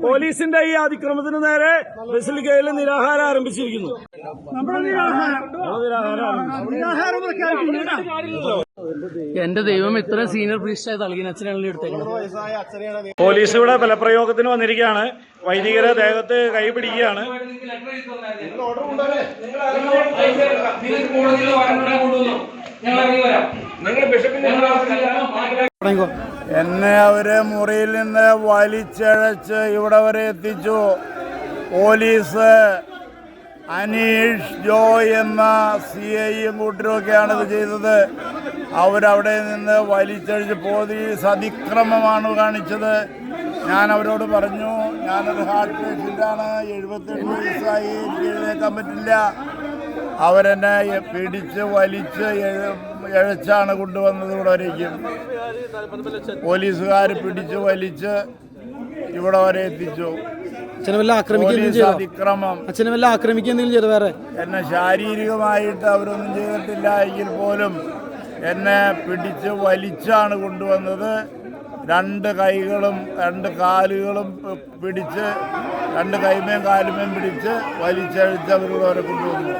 പോലീസിന്റെ ഈ അതിക്രമത്തിന് നേരെ ബസിലിക്കയിൽ നിരാഹാരം ആരംഭിച്ചിരിക്കുന്നു. എന്റെ ദൈവം ഇത്ര സീനിയർ പ്രീസ്റ്റായ തലകിനച്ഛനാണല്ലോ എടുത്തേക്കുന്നത്. പോലീസ് ഇവിടെ ബലപ്രയോഗത്തിന് വന്നിരിക്കുകയാണ്. വൈദികരെ ദേഹത്ത് കൈ പിടിക്കുകയാണ്. എന്നെ അവര് മുറിയിൽ നിന്ന് വലിച്ചഴച്ച് ഇവിടെ വരെ എത്തിച്ചു. പോലീസ് അനീഷ് ജോയ് എന്ന CIയും കൂട്ടരുമൊക്കെയാണ് ഇത് ചെയ്തത്. അവരവിടെ നിന്ന് വലിച്ചഴിച്ച് പോലീസ് അതിക്രമമാണ് കാണിച്ചത്. ഞാൻ അവരോട് പറഞ്ഞു, ഞാനൊരു ഹാർട്ട് പേഷ്യൻ്റാണ്, 78 വയസ്സായി, എനിക്ക് എഴുന്നേക്കാൻ പറ്റില്ല. അവരെന്നെ പിടിച്ച് വലിച്ച് ഇഴച്ചാണ് കൊണ്ടുവന്നത്. ഇവിടെ വരേക്കും പോലീസുകാർ പിടിച്ച് വലിച്ച് ഇവിടെ വരെ എത്തിച്ചു. അതിക്രമം എന്നെ ശാരീരികമായിട്ട് അവരൊന്നും ചെയ്തിട്ടില്ല എങ്കിൽ പോലും എന്നെ പിടിച്ച് വലിച്ചാണ് കൊണ്ടുവന്നത്. 2 കൈകളും 2 കാലുകളും പിടിച്ച് 2 കൈമേം കാലുമേം പിടിച്ച് വലിച്ചഴിച്ച് അവരോട് വരെ കൊണ്ടുവന്നു.